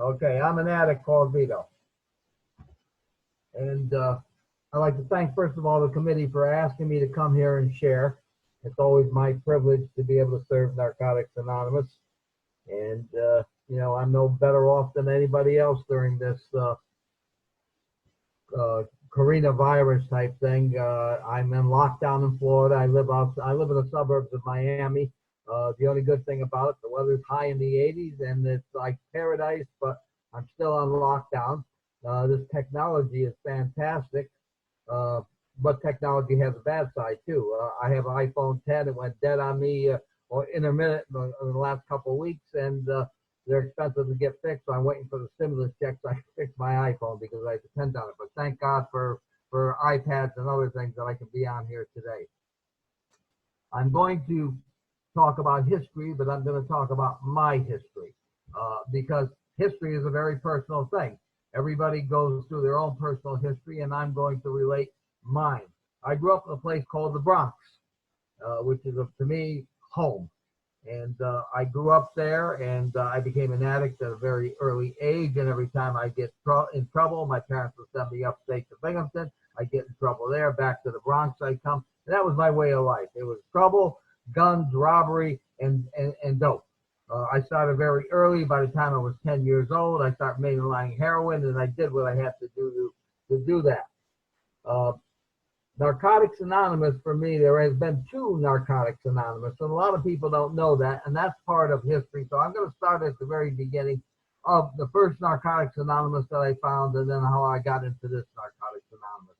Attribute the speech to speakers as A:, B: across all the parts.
A: Okay, I'm an addict called Vito. And I'd like to thank, first of all, the committee for asking me to come here and share. It's always my privilege to be able to serve Narcotics Anonymous. And, I'm no better off than anybody else during this coronavirus type thing. I'm in lockdown in Florida. I live in the suburbs of Miami. The only good thing about it, the weather's high in the 80s and it's like paradise, but I'm still on lockdown. This technology is fantastic, but technology has a bad side too. I have an iPhone 10. It went dead on me or intermittent in the last couple of weeks, and they're expensive to get fixed. So I'm waiting for the stimulus check so I can fix my iPhone because I depend on it. But thank God for iPads and other things that I can be on here today. I'm going to talk about history, but I'm going to talk about my history because history is a very personal thing. Everybody goes through their own personal history, and I'm going to relate mine. I grew up in a place called the Bronx, which is, to me, home. And I grew up there, and I became an addict at a very early age. And every time I get in trouble, my parents would send me upstate to Binghamton. I get in trouble there, back to the Bronx I come. And that was my way of life. It was trouble, guns, robbery, and dope. I started very early. By the time I was 10 years old, I started mainlining heroin, and I did what I had to do that. Narcotics Anonymous, for me, there has been two Narcotics Anonymous, and a lot of people don't know that, and that's part of history. So I'm going to start at the very beginning of the first Narcotics Anonymous that I found, and then how I got into this Narcotics Anonymous.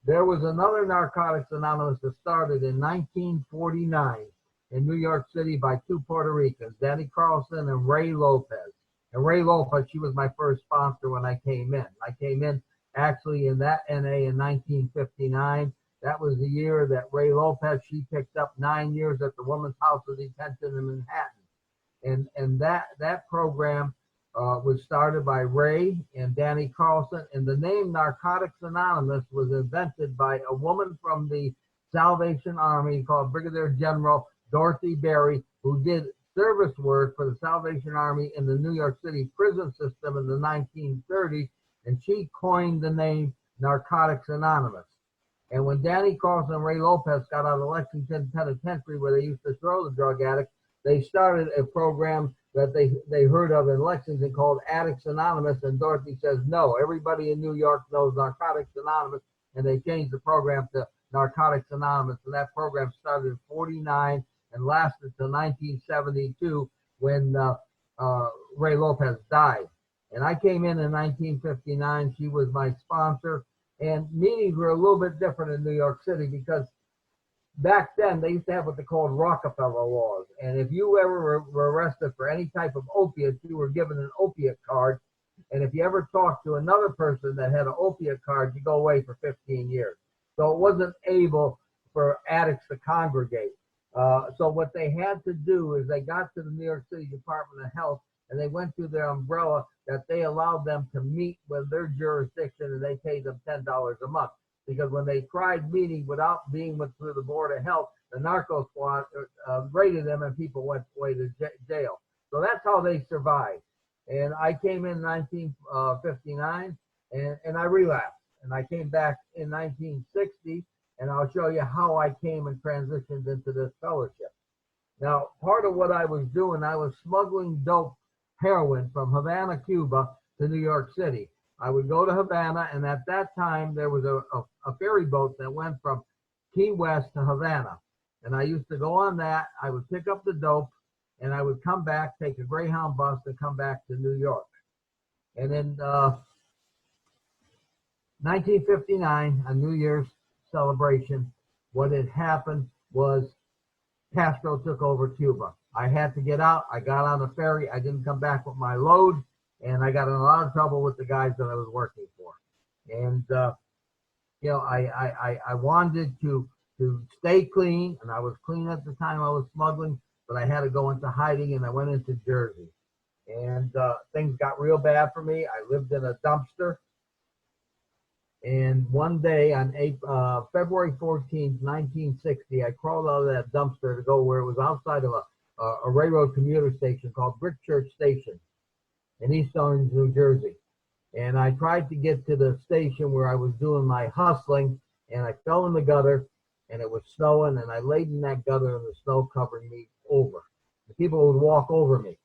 A: There was another Narcotics Anonymous that started in 1949 in New York City by two Puerto Ricans, Danny Carlson and Ray Lopez. And Ray Lopez, she was my first sponsor when I came in. I came in actually in that NA in 1959. That was the year that Ray Lopez, she picked up 9 years at the Women's House of Detention in Manhattan. And that program was started by Ray and Danny Carlson. And the name Narcotics Anonymous was invented by a woman from the Salvation Army called Brigadier General Dorothy Berry, who did service work for the Salvation Army in the New York City prison system in the 1930s, and she coined the name Narcotics Anonymous. And when Danny Carlson and Ray Lopez got out of Lexington Penitentiary, where they used to throw the drug addicts, they started a program that they heard of in Lexington called Addicts Anonymous, and Dorothy says, no, everybody in New York knows Narcotics Anonymous, and they changed the program to Narcotics Anonymous, and that program started in 49 and lasted till 1972 when Ray Lopez died. And I came in 1959. She was my sponsor. And meetings were a little bit different in New York City because back then they used to have what they called Rockefeller laws. And if you ever were arrested for any type of opiates, you were given an opiate card. And if you ever talked to another person that had an opiate card, you go away for 15 years. So it wasn't able for addicts to congregate. So what they had to do is they got to the New York City Department of Health, and they went through their umbrella that they allowed them to meet with their jurisdiction, and they paid them $10 a month. Because when they tried meeting without being through the Board of Health, the narco squad raided them, and people went away to jail. So that's how they survived. And I came in 1959, and I relapsed. And I came back in 1960, and I'll show you how I came and transitioned into this fellowship. Now, part of what I was doing, I was smuggling dope heroin from Havana, Cuba to New York City. I would go to Havana, and at that time, there was a ferry boat that went from Key West to Havana. And I used to go on that. I would pick up the dope, and I would come back, take a Greyhound bus, and come back to New York. And in 1959, a New Year's celebration, what had happened was Castro took over Cuba. I had to get out. I got on the ferry. I didn't come back with my load, and I got in a lot of trouble with the guys that I was working for. And I wanted to stay clean, and I was clean at the time I was smuggling, but I had to go into hiding, and I went into Jersey. And things got real bad for me. I lived in a dumpster. And one day on February 14th, 1960, I crawled out of that dumpster to go where it was outside of a railroad commuter station called Brickchurch Station. in East Orange, New Jersey. And I tried to get to the station where I was doing my hustling, and I fell in the gutter, and it was snowing, and I laid in that gutter, and the snow covered me over. The people would walk over me.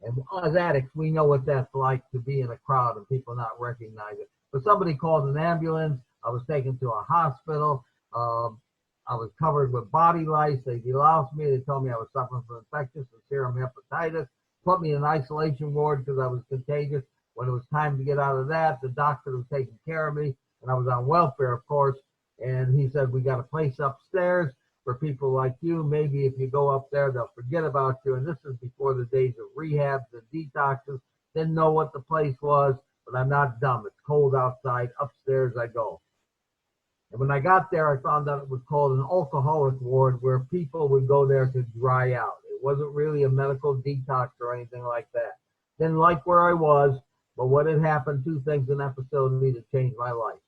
A: And as addicts, we know what that's like to be in a crowd and people not recognize it. But somebody called an ambulance. I was taken to a hospital. I was covered with body lice. They deloused me. They told me I was suffering from infectious and serum hepatitis. Put me in an isolation ward because I was contagious. When it was time to get out of that, the doctor was taking care of me, and I was on welfare, of course. And he said, we got a place upstairs for people like you. Maybe if you go up there, they'll forget about you. And this is before the days of rehabs and detoxes. Didn't know what the place was, but I'm not dumb. It's cold outside. Upstairs I go. And when I got there, I found out it was called an alcoholic ward, where people would go there to dry out. It wasn't really a medical detox or anything like that. Didn't like where I was, but what had happened, two things in that facility that changed my life.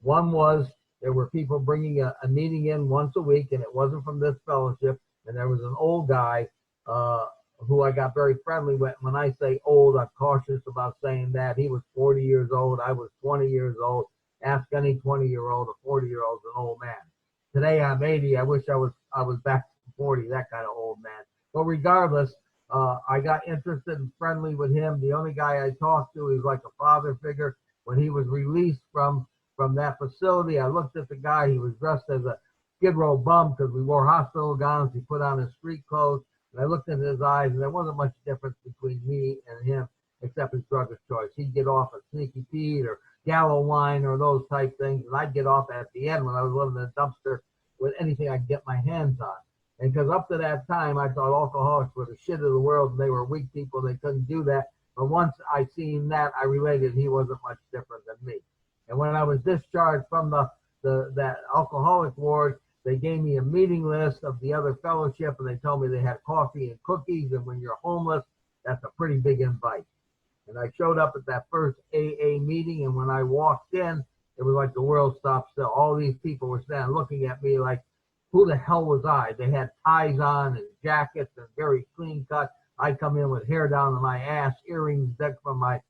A: One was there were people bringing a meeting in once a week, and it wasn't from this fellowship. And there was an old guy who I got very friendly with. When I say old, I'm cautious about saying that. He was 40 years old. I was 20 years old. Ask any 20-year-old or 40-year-old, an old man. Today I'm 80. I wish I was back to 40, that kind of old man. But regardless, I got interested and friendly with him. The only guy I talked to, he was like a father figure. When he was released from that facility, I looked at the guy. He was dressed as a Skid Row bum because we wore hospital gowns. He put on his street clothes. And I looked into his eyes, and there wasn't much difference between me and him except his drug of choice. He'd get off at Sneaky Pete or Gallo Wine or those type things, and I'd get off at the end when I was living in a dumpster with anything I could get my hands on. And because up to that time, I thought alcoholics were the shit of the world, and they were weak people. They couldn't do that. But once I seen that, I related he wasn't much different than me. And when I was discharged from that alcoholic ward, they gave me a meeting list of the other fellowship, and they told me they had coffee and cookies, and when you're homeless, that's a pretty big invite. And I showed up at that first AA meeting, and when I walked in, it was like the world stopped still. All these people were standing looking at me like, who the hell was I? They had ties on and jackets and very clean cut. I come in with hair down to my ass, earrings decked from my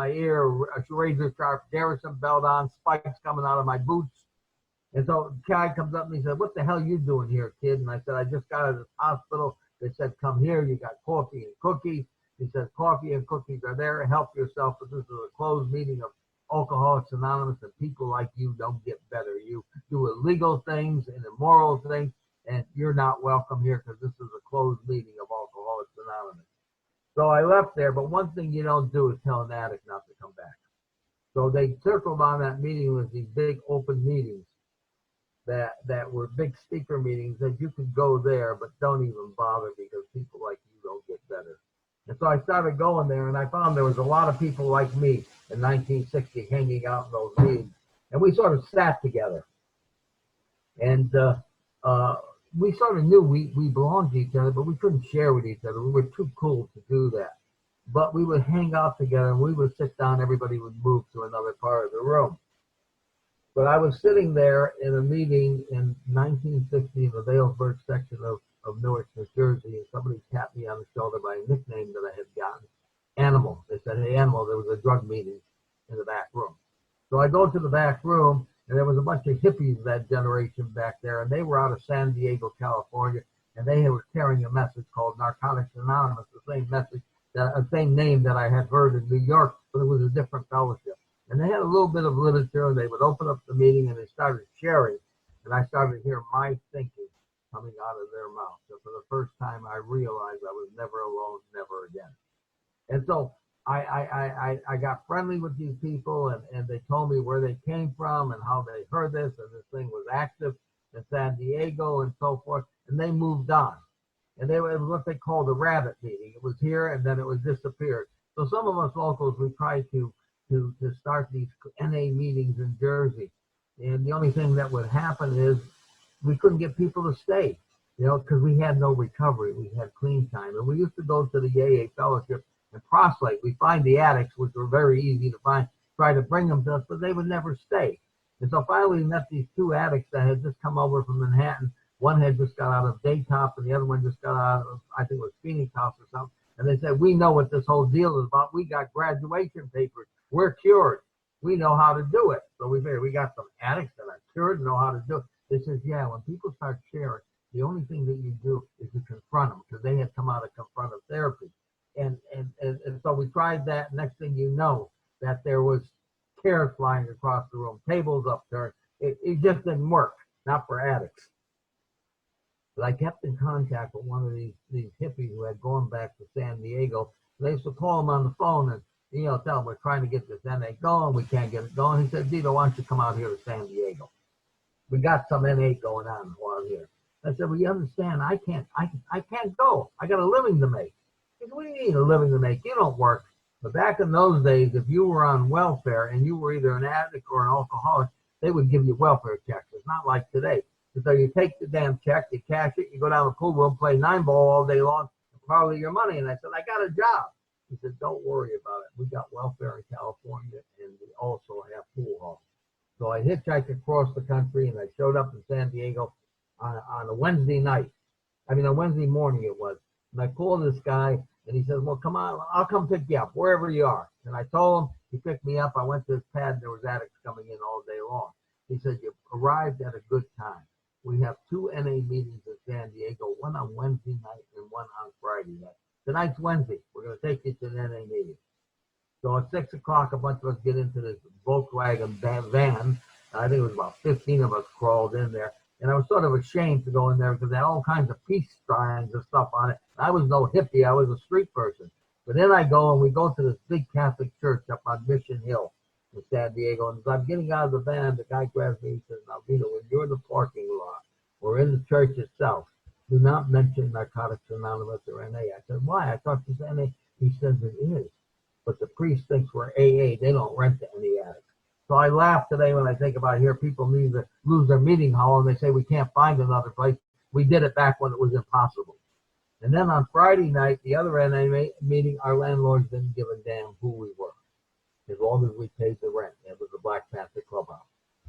A: ear, a razor sharp Garrison belt on, spikes coming out of my boots. And so the guy comes up and he said, what the hell are you doing here, kid? And I said, I just got out of this hospital. They said, come here. You got coffee and cookies. He says, coffee and cookies are there. Help yourself. But this is a closed meeting of Alcoholics Anonymous, and people like you don't get better. You do illegal things and immoral things, and you're not welcome here because this is a closed meeting of Alcoholics Anonymous. So I left there, but one thing you don't do is tell an addict not to come back. So they circled on that meeting with these big open meetings that were big speaker meetings that you could go there, but don't even bother because people like you don't get better. And so I started going there, and I found there was a lot of people like me in 1960 hanging out in those meetings. And we sort of sat together. And we sort of knew we belonged to each other, but we couldn't share with each other. We were too cool to do that. But we would hang out together, and we would sit down. Everybody would move to another part of the room. But I was sitting there in a meeting in 1960 in the Valesburg section of Newark, New Jersey, and somebody tapped me on the shoulder by a nickname that I had gotten, Animal. They said, hey, Animal, there was a drug meeting in the back room. So I go to the back room, and there was a bunch of hippies of that generation back there, and they were out of San Diego, California, and they were carrying a message called Narcotics Anonymous, the same name that I had heard in New York, but it was a different fellowship. And they had a little bit of literature, and they would open up the meeting, and they started sharing, and I started to hear my thinking coming out of their mouth. So for the first time, I realized I was never alone, never again. And so I got friendly with these people, and they told me where they came from and how they heard this, and this thing was active in San Diego and so forth, and they moved on. And it was what they called a rabbit meeting. It was here, and then it was disappeared. So some of us locals, we tried to start these NA meetings in Jersey. And the only thing that would happen is we couldn't get people to stay, because we had no recovery. We had clean time. And we used to go to the AA fellowship and proselyte. We find the addicts, which were very easy to find, try to bring them to us, but they would never stay. And so finally we met these two addicts that had just come over from Manhattan. One had just got out of Daytop, and the other one just got out of, I think it was Phoenix House or something. And they said, we know what this whole deal is about. We got graduation papers. We're cured. We know how to do it. So we figured we got some addicts that are cured and know how to do it. They said, yeah, when people start sharing, the only thing that you do is you confront them, because they had come out of confrontive therapy. And so we tried that. Next thing you know, that there was chairs flying across the room, tables upturned. It just didn't work, not for addicts. But I kept in contact with one of these hippies who had gone back to San Diego. They used to call him on the phone and, tell him we're trying to get this NA going. We can't get it going. He said, Vito, why don't you come out here to San Diego? We got some NA going on while here. I said, well, you understand, I can't go. I got a living to make. He said, what do you need a living to make? You don't work. But back in those days, if you were on welfare and you were either an addict or an alcoholic, they would give you welfare checks. It's not like today. So you take the damn check, you cash it, you go down to the pool room, play 9-ball all day long, and probably your money. And I said, I got a job. He said, don't worry about it. We got welfare in California, and we also have pool halls. So I hitchhiked across the country, and I showed up in San Diego on a Wednesday night. A Wednesday morning it was. And I called this guy, and he said, well, come on, I'll come pick you up, wherever you are. And I told him, he picked me up. I went to his pad, and there was addicts coming in all day long. He said, you arrived at a good time. We have 2 NA meetings in San Diego, one on Wednesday night and one on Friday night. Tonight's Wednesday. We're going to take you to an NA meeting. So at 6 o'clock, a bunch of us get into this Volkswagen van. I think it was about 15 of us crawled in there. And I was sort of ashamed to go in there because they had all kinds of peace signs and stuff on it. I was no hippie. I was a street person. But then I go, and we go to this big Catholic church up on Mission Hill in San Diego. And as I'm getting out of the van, the guy grabs me and says, now, Vito, when you're in the parking lot or in the church itself, do not mention Narcotics Anonymous or NA. I said, why? I thought this NA. He says it is. But the priest thinks we're AA. They don't rent to any addicts. So I laugh today when I think about here, people lose their meeting hall and they say we can't find another place. We did it back when it was impossible. And then on Friday night, the other NA meeting, our landlords didn't give a damn who we were, as long as we paid the rent. It was the Black Panther Clubhouse.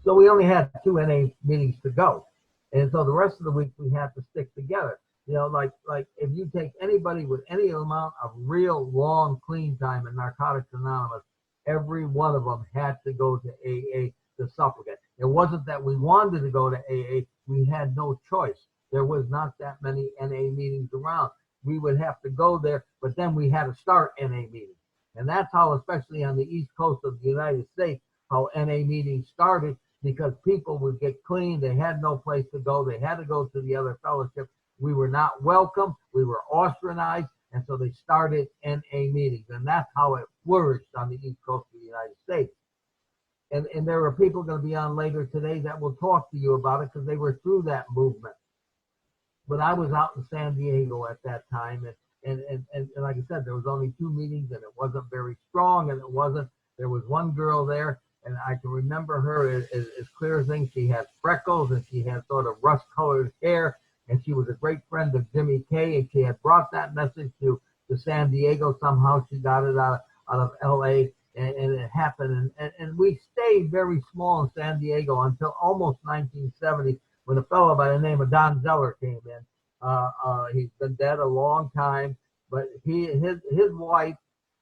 A: So we only had 2 NA meetings to go. And so the rest of the week we had to stick together. Like if you take anybody with any amount of real long clean time in Narcotics Anonymous, every one of them had to go to AA to supplicate. It wasn't that we wanted to go to AA. We had no choice. There was not that many NA meetings around. We would have to go there, but then we had to start NA meetings. And that's how, especially on the East Coast of the United States, how NA meetings started, because people would get clean. They had no place to go. They had to go to the other fellowship. We were not welcome. We were ostracized. And so they started NA meetings. And that's how it flourished on the East Coast of the United States. And there are people going to be on later today that will talk to you about it because they were through that movement. But I was out in San Diego at that time. And like I said, there was only 2 meetings, and it wasn't very strong. And there was one girl there, and I can remember her as clear as things. She had freckles, and she had sort of rust-colored hair. And she was a great friend of Jimmy K, and she had brought that message to San Diego. Somehow she got it out of L.A., and it happened. And we stayed very small in San Diego until almost 1970, when a fellow by the name of Don Zeller came in. He's been dead a long time, but his wife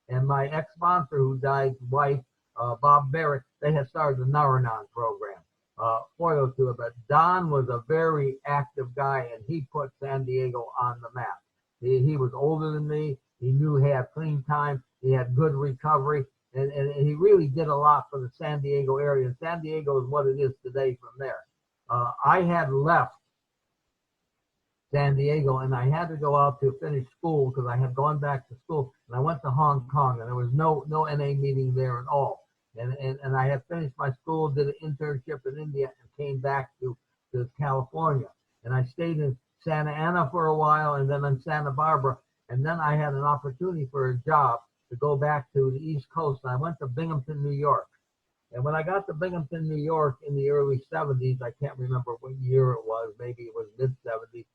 A: and my ex-sponsor who died, wife, Bob Barrett, they had started the Naranon program. For those two, but Don was a very active guy, and he put San Diego on the map. He was older than me. He knew he had clean time. He had good recovery, and he really did a lot for the San Diego area. And San Diego is what it is today from there. I had left San Diego, and I had to go out to finish school because I had gone back to school, and I went to Hong Kong, and there was no NA meeting there at all. And I had finished my school, did an internship in India, and came back to California. And I stayed in Santa Ana for a while, and then in Santa Barbara. And then I had an opportunity for a job to go back to the East Coast. And I went to Binghamton, New York. And when I got to Binghamton, New York in the early 70s, I can't remember what year it was, maybe it was mid-70s,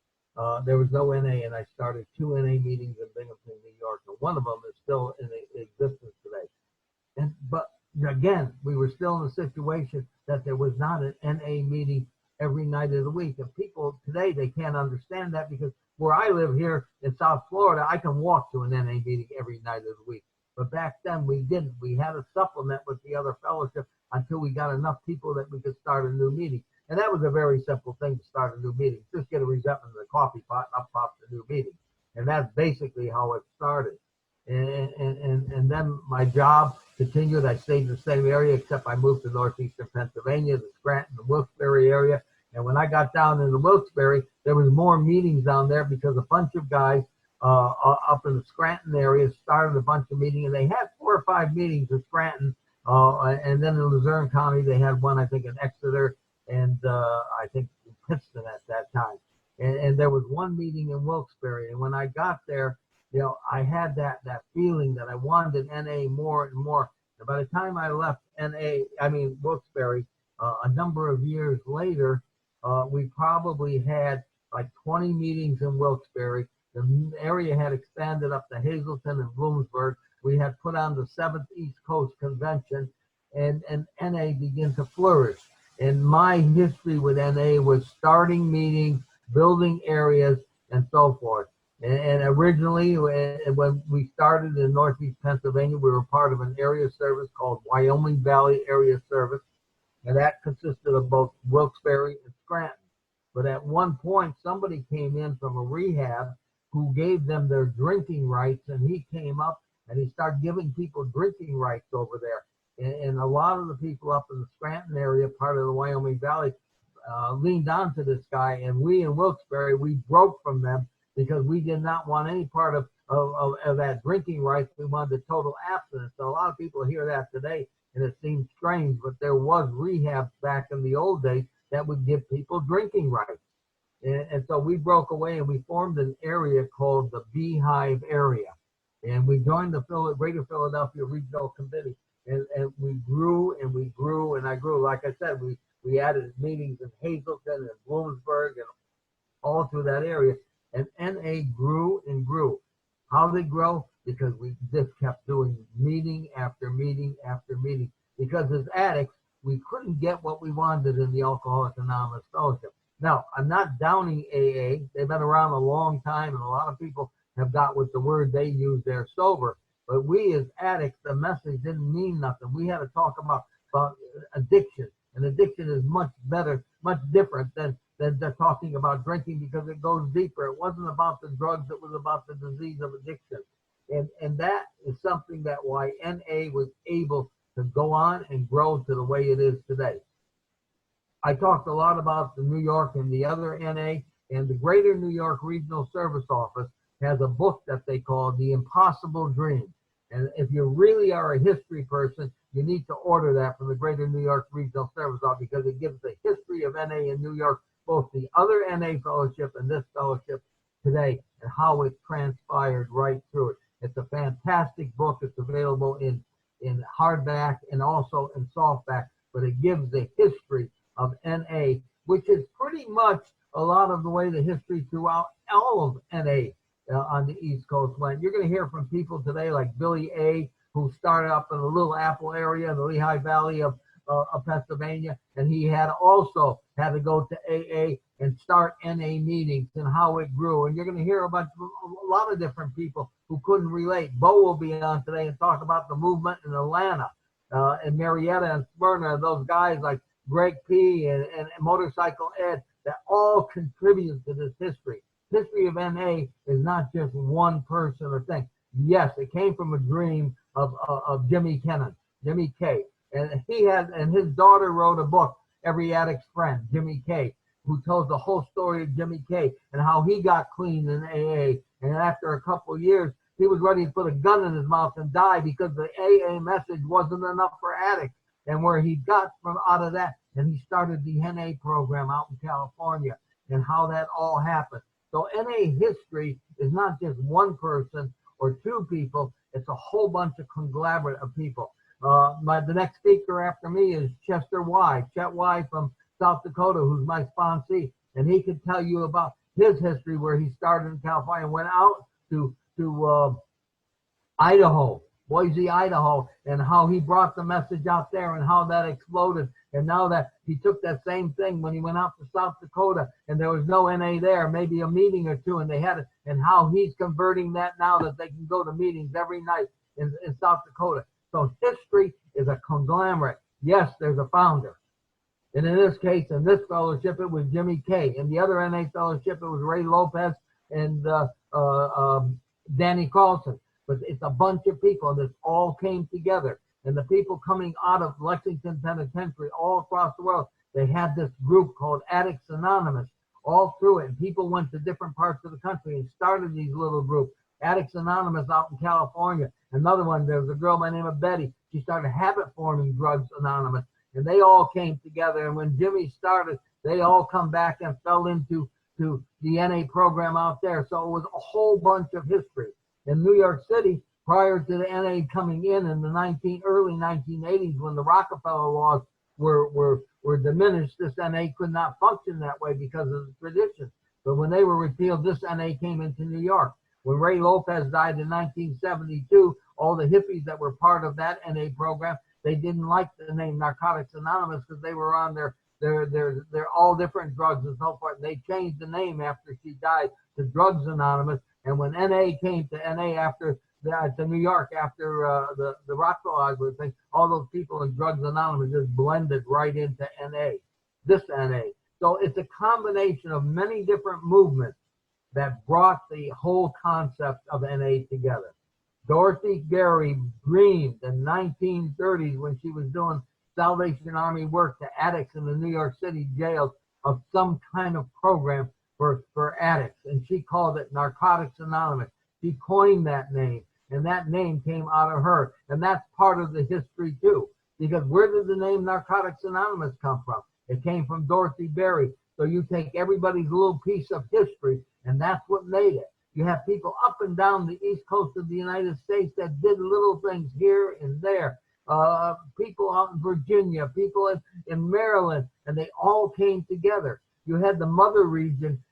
A: there was no NA, and I started 2 NA meetings in Binghamton, New York. And one of them is still in existence today. But again, we were still in a situation that there was not an NA meeting every night of the week. And people today, they can't understand that because where I live here in South Florida, I can walk to an NA meeting every night of the week. But back then we didn't. We had to supplement with the other fellowship until we got enough people that we could start a new meeting. And that was a very simple thing to start a new meeting. Just get a resentment in the coffee pot and up pops the new meeting. And that's basically how it started. And then my job continued. I stayed in the same area, except I moved to northeastern Pennsylvania, the Scranton, the Wilkes-Barre area. And when I got down into Wilkes-Barre, there was more meetings down there because a bunch of guys up in the Scranton area started a bunch of meetings, and they had 4 or 5 meetings in Scranton, and then in Luzerne County they had one, I think, in Exeter, and I think in Pittston at that time. And there was one meeting in Wilkes-Barre, and when I got there, I had that feeling that I wanted NA more and more. And by the time I left Wilkes-Barre, a number of years later, we probably had like 20 meetings in Wilkes-Barre. The area had expanded up to Hazleton and Bloomsburg. We had put on the 7th East Coast Convention, and NA began to flourish. And my history with NA was starting meetings, building areas, and so forth. And originally, when we started in Northeast Pennsylvania, we were part of an area service called Wyoming Valley Area Service, and that consisted of both Wilkes-Barre and Scranton. But at one point, somebody came in from a rehab who gave them their drinking rights, and he came up and he started giving people drinking rights over there. And a lot of the people up in the Scranton area, part of the Wyoming Valley, leaned on to this guy, and we in Wilkes-Barre, we broke from them because we did not want any part of that drinking rights. We wanted total abstinence. So a lot of people hear that today, and it seems strange, but there was rehab back in the old days that would give people drinking rights. And so we broke away and we formed an area called the Beehive area. And we joined the Greater Philadelphia Regional Committee. And we grew and we grew and I grew. Like I said, we added meetings in Hazleton and Bloomsburg and all through that area. And NA grew and grew. How did it grow? Because we just kept doing meeting after meeting after meeting. Because as addicts, we couldn't get what we wanted in the Alcoholics Anonymous Fellowship. Now, I'm not downing AA. They've been around a long time, and a lot of people have got with the word they use, they're sober. But we as addicts, the message didn't mean nothing. We had to talk about addiction. And addiction is much better, much different than talking about drinking because it goes deeper. It wasn't about the drugs. It was about the disease of addiction. And that is something that why NA was able to go on and grow to the way it is today. I talked a lot about the New York and the other NA, and the Greater New York Regional Service Office has a book that they call The Impossible Dream. And if you really are a history person, you need to order that from the Greater New York Regional Service Office because it gives the history of NA in New York, both the other NA fellowship and this fellowship today, and how it transpired right through it. It's a fantastic book. It's available in hardback and also in softback, but it gives the history of NA, which is pretty much a lot of the way the history throughout all of NA on the East Coast went. You're going to hear from people today like Billy A., who started up in the Little Apple area, the Lehigh Valley of Pennsylvania, and he had to go to AA and start NA meetings and how it grew. And you're going to hear a lot of different people who couldn't relate. Bo will be on today and talk about the movement in Atlanta and Marietta and Smyrna, those guys like Greg P. and Motorcycle Ed that all contribute to this history. History of NA is not just one person or thing. Yes, it came from a dream of Jimmy K. And his daughter wrote a book, Every Addict's Friend, Jimmy K., who tells the whole story of Jimmy K. and how he got clean in AA. And after a couple of years, he was ready to put a gun in his mouth and die because the AA message wasn't enough for addicts. And where he got from out of that, and he started the NA program out in California, and how that all happened. So NA history is not just one person or two people, it's a whole bunch of conglomerate of people. The next speaker after me is Chet Y from South Dakota, who's my sponsee, and he could tell you about his history where he started in California and went out to Idaho Boise, Idaho, and how he brought the message out there and how that exploded. And now that he took that same thing when he went out to South Dakota and there was no NA there, maybe a meeting or two, and they had it, and how he's converting that now that they can go to meetings every night in South Dakota. So history is a conglomerate. Yes, there's a founder. And in this case, in this fellowship, it was Jimmy K. In the other NA fellowship, it was Ray Lopez and Danny Carlson. But it's a bunch of people that all came together. And the people coming out of Lexington Penitentiary all across the world, they had this group called Addicts Anonymous all through it. And people went to different parts of the country and started these little groups. Addicts Anonymous out in California. Another one, there was a girl by the name of Betty. She started Habit Forming Drugs Anonymous. And they all came together. And when Jimmy started, they all come back and fell into the NA program out there. So it was a whole bunch of history. In New York City, prior to the NA coming in the early 1980s, when the Rockefeller laws were diminished, this NA could not function that way because of the tradition. But when they were repealed, this NA came into New York. When Ray Lopez died in 1972, all the hippies that were part of that NA program, they didn't like the name Narcotics Anonymous because they were on their all different drugs and so forth. They changed the name after she died to Drugs Anonymous. And when NA came to NA after to New York after the Rockefeller thing, all those people in Drugs Anonymous just blended right into NA, this NA. So it's a combination of many different movements that brought the whole concept of NA together. Dorothy Gary dreamed in 1930s when she was doing Salvation Army work to addicts in the New York City jails of some kind of program for addicts, and she called it Narcotics Anonymous. She coined that name, and that name came out of her, and that's part of the history too, because where did the name Narcotics Anonymous come from? It came from Dorothy Berry. So you take everybody's little piece of history, and that's what made it. You have people up and down the East Coast of the United States that did little things here and there. People out in Virginia, people in Maryland, and they all came together. You had the mother region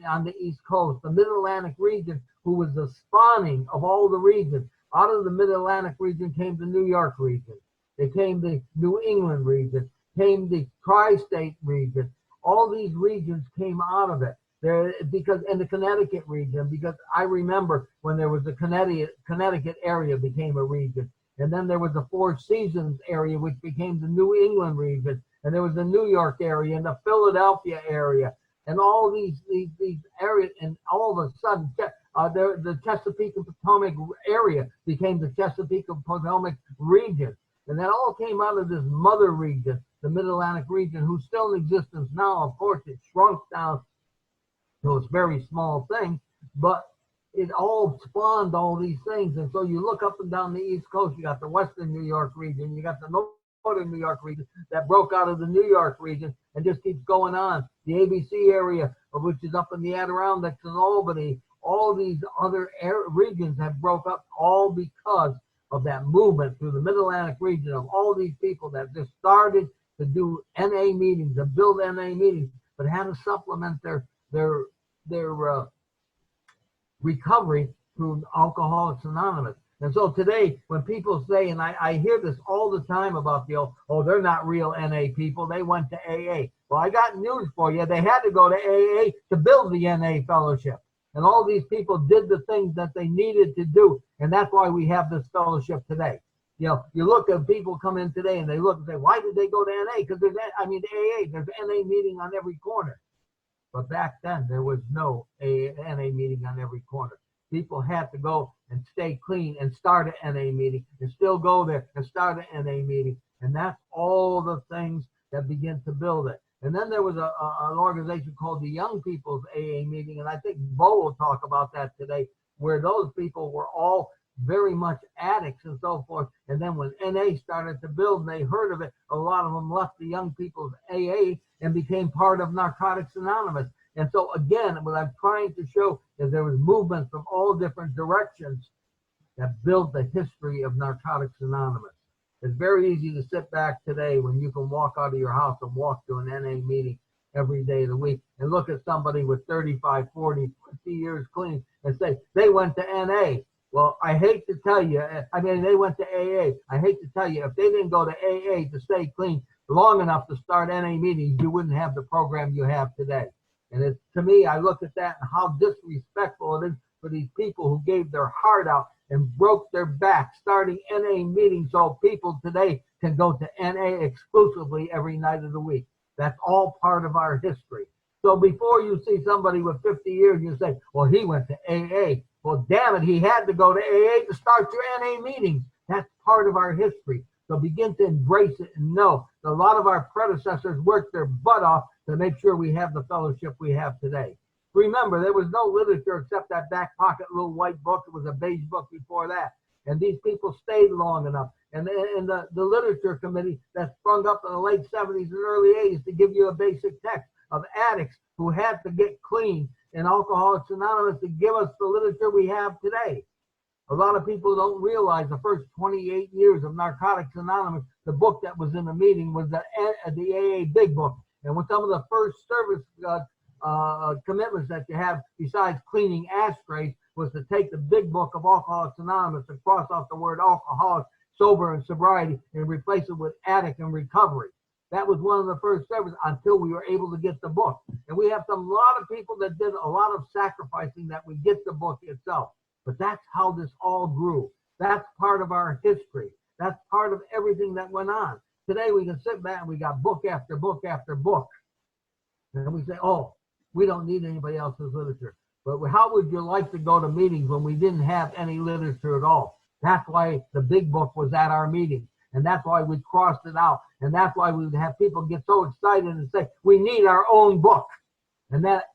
A: on the East Coast, the Mid-Atlantic region, who was the spawning of all the regions. Out of the Mid-Atlantic region came the New York region. They came the New England region, came the Tri-State region. All these regions came out of it. And the Connecticut region, because I remember when there was the Connecticut area became a region. And then there was the Four Seasons area, which became the New England region. And there was the New York area and the Philadelphia area. And all these areas, and all of a sudden, the Chesapeake and Potomac area became the Chesapeake and Potomac region. And that all came out of this mother region, the Mid-Atlantic region, who's still in existence now. Of course, it shrunk down to a very small thing, but it all spawned all these things. And so you look up and down the East Coast, you got the Western New York region, you got the Northern New York region that broke out of the New York region and just keeps going on. The ABC area, which is up in the Adirondacks and Albany, all these other regions have broke up all because of that movement through the Mid-Atlantic region of all these people that just started to do NA meetings, to build NA meetings, but had to supplement their recovery through Alcoholics Anonymous. And so today, when people say, and I hear this all the time about they're not real NA people, they went to AA. Well, I got news for you. They had to go to AA to build the NA fellowship. And all these people did the things that they needed to do. And that's why we have this fellowship today. You look at people come in today and they look and say, why did they go to NA? Because there's AA, there's NA meeting on every corner. But back then, there was no NA meeting on every corner. People had to go and stay clean and start an NA meeting and still go there and start an NA meeting. And that's all the things that begin to build it. And then there was an organization called the Young People's AA Meeting, and I think Bo will talk about that today, where those people were all very much addicts and so forth. And then when NA started to build and they heard of it, a lot of them left the Young People's AA and became part of Narcotics Anonymous. And so again, what I'm trying to show is there was movement from all different directions that built the history of Narcotics Anonymous. It's very easy to sit back today when you can walk out of your house and walk to an NA meeting every day of the week and look at somebody with 35, 40, 50 years clean and say, they went to NA. Well, I hate to tell you, I mean, they went to AA. I hate to tell you, if they didn't go to AA to stay clean long enough to start NA meetings, you wouldn't have the program you have today. And it's, to me, I look at that and how disrespectful it is for these people who gave their heart out and broke their back starting NA meetings so people today can go to NA exclusively every night of the week. That's all part of our history. So before you see somebody with 50 years, you say, well, he went to AA. Well, damn it, he had to go to AA to start your NA meetings. That's part of our history. So begin to embrace it and know that a lot of our predecessors worked their butt off to make sure we have the fellowship we have today. Remember, there was no literature except that back pocket little white book. It was a beige book before that. And these people stayed long enough. And the literature committee that sprung up in the late 70s and early 80s to give you a basic text of addicts who had to get clean, and Alcoholics Anonymous to give us the literature we have today. A lot of people don't realize the first 28 years of Narcotics Anonymous, the book that was in the meeting was the AA Big Book. And with some of the first service commitments that you have besides cleaning ashtrays was to take the big book of Alcoholics Anonymous and cross off the word alcoholic, sober, and sobriety and replace it with addict and recovery. That was one of the first services until we were able to get the book. And we have a lot of people that did a lot of sacrificing that we get the book itself. But that's how this all grew. That's part of our history. That's part of everything that went on. Today we can sit back and we got book after book after book. And we say, oh, we don't need anybody else's literature. But how would you like to go to meetings when we didn't have any literature at all? That's why the big book was at our meetings. And that's why we crossed it out. And that's why we would have people get so excited and say, we need our own book. And that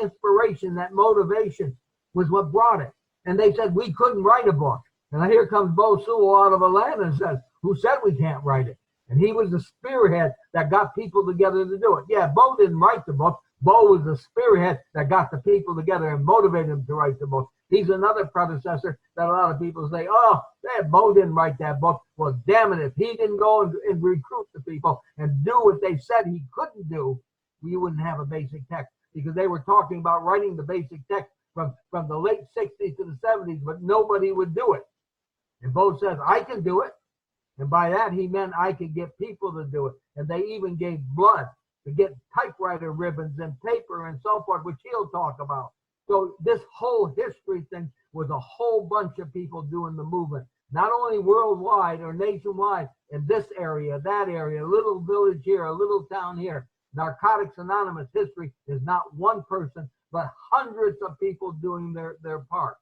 A: inspiration, that motivation was what brought it. And they said we couldn't write a book. And here comes Bo Sewell out of Atlanta and says, who said we can't write it? And he was the spearhead that got people together to do it. Yeah, Bo didn't write the book. Bo was the spearhead that got the people together and motivated them to write the book. He's another predecessor that a lot of people say, oh, Bo didn't write that book. Well, damn it, if he didn't go and recruit the people and do what they said he couldn't do, we wouldn't have a basic text, because they were talking about writing the basic text from the late 60s to the 70s, but nobody would do it. And Bo says, I can do it. And by that, he meant I could get people to do it. And they even gave blood to get typewriter ribbons and paper and so forth, which he'll talk about. So this whole history thing was a whole bunch of people doing the movement, not only worldwide or nationwide, in this area, that area, a little village here, a little town here. Narcotics Anonymous history is not one person, but hundreds of people doing their part.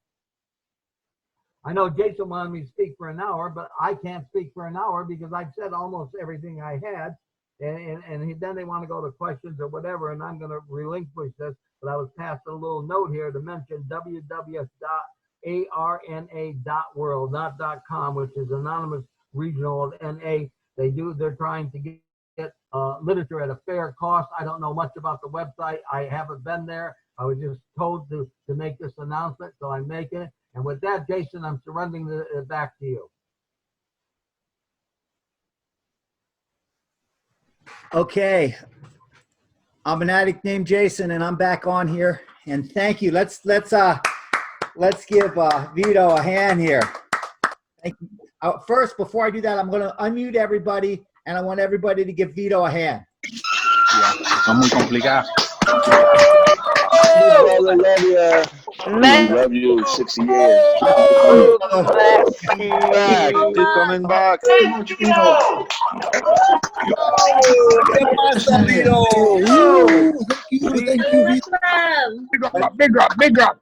A: I know Jason wanted me to speak for an hour, but I can't speak for an hour because I've said almost everything I had. And then they want to go to questions or whatever, and I'm going to relinquish this. But I was passed a little note here to mention www.arna.world, not .com, which is Anonymous Regional of NA. They're trying to get literature at a fair cost. I don't know much about the website. I haven't been there. I was just told to make this announcement, so I'm making it. And with that, Jason, I'm surrendering it back to you.
B: Okay. I'm an addict named Jason, and I'm back on here. And thank you. Let's give Vito a hand here. Thank you. First, before I do that, I'm going to unmute everybody, and I want everybody to give Vito a hand.
C: Yeah, está muy complicado.
D: Love you 60 years. Keep coming back.
B: ¿Qué pasa, Vito?
D: Thank you, Vito.
E: Big up.